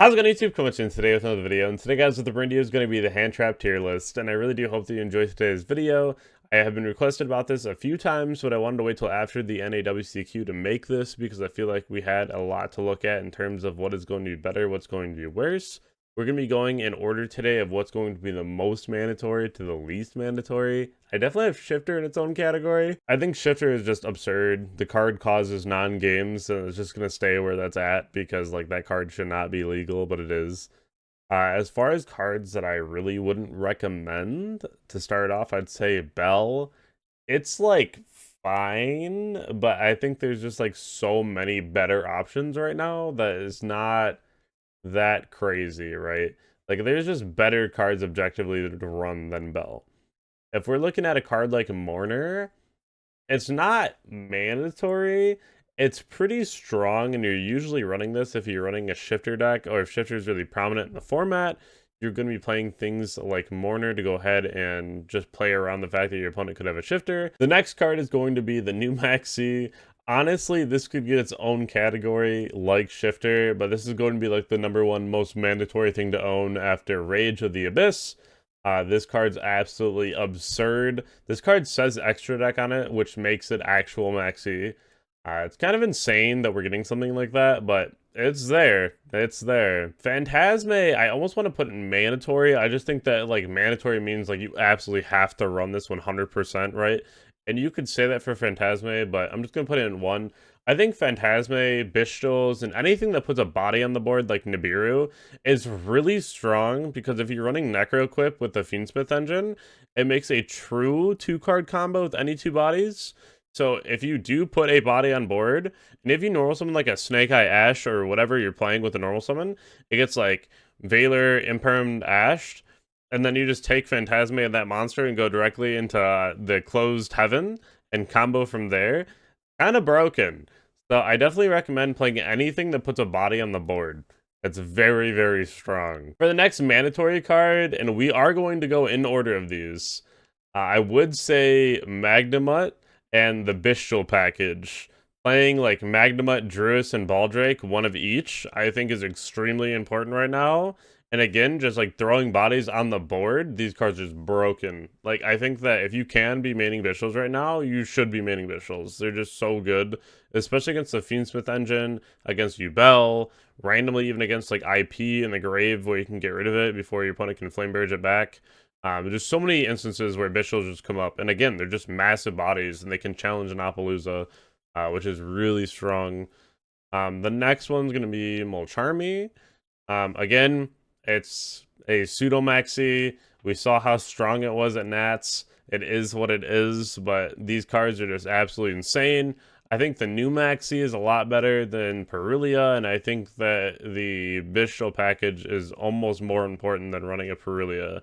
How's it going, YouTube? Coming in today with another video, and today, guys, what the bring to you is going to be the Handtrap tier list, and I really do hope that you enjoy today's video. I have been requested about this a few times, but I wanted to wait till after the NAWCQ to make this because I feel like we had a lot to look at in terms of what is going to be better, what's going to be worse. We're going to be going in order today of what's going to be the most mandatory to the least mandatory. I definitely have Shifter in its own category. I think Shifter is just absurd. The card causes non-games, and it's just going to stay where that's at because like that card should not be legal, but it is. As far as cards that I really wouldn't recommend to start off, I'd say Bell. It's like fine, but I think there's just like so many better options right now that it's not that crazy, right? Like there's just better cards objectively to run than Bell. If we're looking at a card like Mourner, it's not mandatory. It's pretty strong, and you're usually running this if you're running a Shifter deck, or if Shifter is really prominent in the format, you're going to be playing things like Mourner to go ahead and just play around the fact that your opponent could have a Shifter. The next card is going to be the new Maxi. Honestly, this could get its own category like Shifter, but this is going to be like the #1 most mandatory thing to own after Rage of the Abyss. This card's absolutely absurd. This card says extra deck on it, which makes it actual Maxi. It's kind of insane that we're getting something like that, but it's there. It's there. Phantasme, I almost want to put in mandatory. I just think that like mandatory means like you absolutely have to run this 100%, right? And you could say that for Phantasme, but I'm just going to put it in 1. I think Phantasme, Bistles, and anything that puts a body on the board like Nibiru is really strong because if you're running Necro Equip with the Fiendsmith engine, it makes a true 2-card combo with any 2 bodies. So if you do put a body on board, and if you normal summon like a Snake Eye Ash or whatever you're playing with a normal summon, it gets like Valor, Imperium, Ashed, and then you just take Phantasme and that monster and go directly into the closed heaven and combo from there. Kind of broken. So I definitely recommend playing anything that puts a body on the board. It's very, very strong. For the next mandatory card, and we are going to go in order of these, I would say Magnamut and the Bestial package. Playing like Magnamut, Druis, and Baldrake, one of each, I think is extremely important right now. And again, just like throwing bodies on the board, these cards are just broken. Like, I think that if you can be maining Bestials right now, you should be maining Bestials. They're just so good, especially against the Fiendsmith engine, against Ubel, randomly even against like IP in the grave where you can get rid of it before your opponent can Flame Barrage it back. There's so many instances where Bestials just come up, and again, they're just massive bodies, and they can challenge an Appaloosa, which is really strong. The next one's going to be Molcharmy. Again, it's a pseudo maxi. We saw how strong it was at Nats. It is what it is, but these cards are just absolutely insane. I think the new maxi is a lot better than Perulia, and I think that the Bestial package is almost more important than running a Perulia.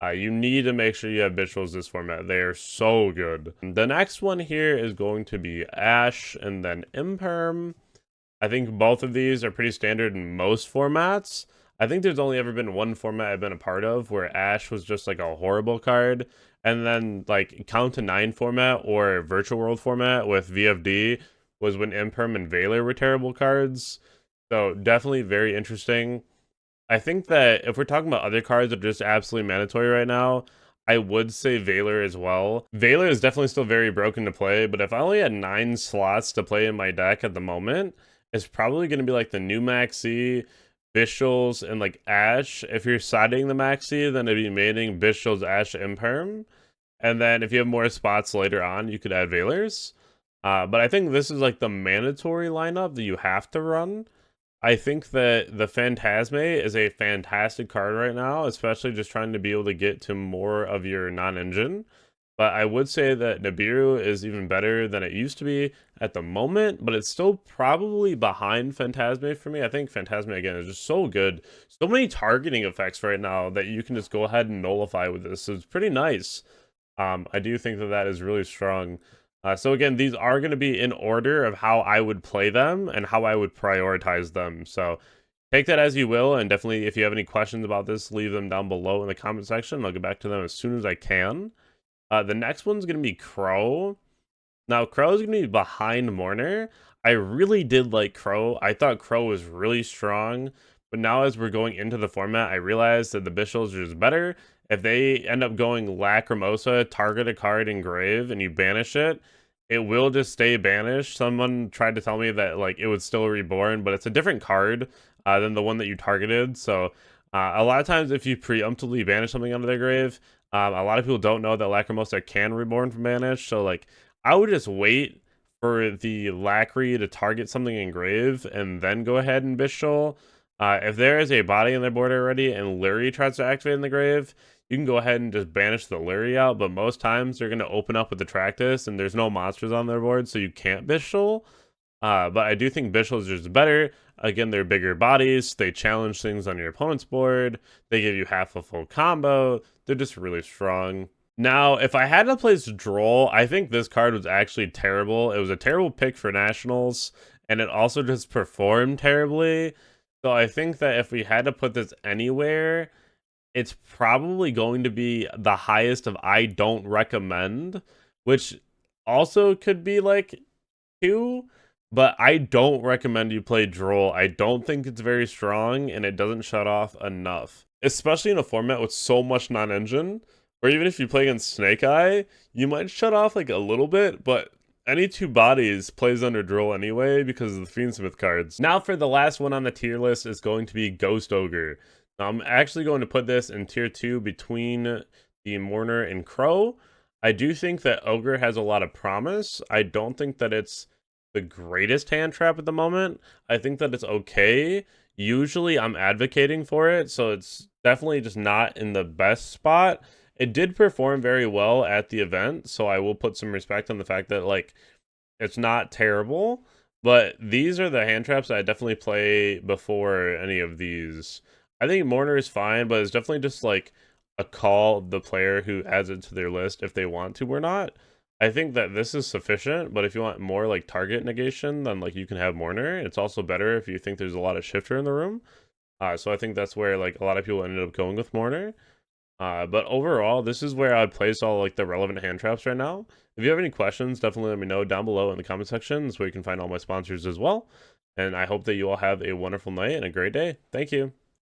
You need to make sure you have Bestials this format. They are so good. The next one here is going to be Ash and then Imperm. I think both of these are pretty standard in most formats. I think there's only ever been one format I've been a part of where Ash was just like a horrible card. And then like Count to 9 format or Virtual World format with VFD was when Imperm and Valor were terrible cards. So definitely very interesting. I think that if we're talking about other cards that are just absolutely mandatory right now, I would say Valor as well. Valor is definitely still very broken to play, but if I only had 9 slots to play in my deck at the moment, it's probably going to be like the new Maxi, Bestials, and like Ash. If you're siding the Maxi, then it'd be maining Bestials, Ash, Imperm. And then if you have more spots later on, you could add Valors. But I think this is like the mandatory lineup that you have to run. I think that the Phantasme is a fantastic card right now, especially just trying to be able to get to more of your non-engine. But I would say that Nibiru is even better than it used to be at the moment, but it's still probably behind Phantasme for me. I think Phantasme, again, is just so good. So many targeting effects right now that you can just go ahead and nullify with this. So it's pretty nice. I do think that that is really strong. So again, these are going to be in order of how I would play them and how I would prioritize them. So take that as you will, and definitely if you have any questions about this, leave them down below in the comment section. I'll get back to them as soon as I can. The next one's going to be Crow. Now, Crow is going to be behind Mourner. I really did like Crow. I thought Crow was really strong, But now as we're going into the format, I realize that the Bishals are just better. If they end up going Lacrimosa, target a card engrave, and you banish it, it will just stay banished. Someone tried to tell me that like it would still reborn, but it's a different card than the one that you targeted. So a lot of times if you preemptively banish something out of their grave, a lot of people don't know that Lacrimosa can reborn from banish. So like I would just wait for the Lacry to target something engrave and then go ahead and Bishal. If there is a body in their board already and Lurie tries to activate in the grave, you can go ahead and just banish the Lurie out, but most times they're going to open up with the Tractus and there's no monsters on their board, so you can't Bishal. But I do think Bishal is just better. Again, they're bigger bodies, they challenge things on your opponent's board, they give you half a full combo, they're just really strong. Now, if I had to place Droll, I think this card was actually terrible. It was a terrible pick for Nationals, and it also just performed terribly. So I think that if we had to put this anywhere, it's probably going to be the highest of I don't recommend, which also could be like 2, but I don't recommend you play Droll. I don't think it's very strong, and it doesn't shut off enough. Especially in a format with so much non-engine, or even if you play against Snake Eye, you might shut off like a little bit, but any 2 bodies plays under Droll anyway because of the Fiendsmith cards. Now for the last one on the tier list is going to be Ghost Ogre. Now, I'm actually going to put this in tier 2 between the Mourner and Crow. I do think that Ogre has a lot of promise. I don't think that it's the greatest hand trap at the moment. I think that it's okay. Usually I'm advocating for it, so it's definitely just not in the best spot. It did perform very well at the event, so I will put some respect on the fact that like it's not terrible, but these are the hand traps that I definitely play before any of these. I think Mourner is fine, but it's definitely just like a call of the player who adds it to their list if they want to or not. I think that this is sufficient, but if you want more like target negation, then like you can have Mourner. It's also better if you think there's a lot of shifter in the room. So I think that's where like a lot of people ended up going with Mourner. But overall, this is where I'd place all like the relevant hand traps right now. If you have any questions, definitely let me know down below in the comment section. That's where you can find all my sponsors as well. And I hope that you all have a wonderful night and a great day. Thank you.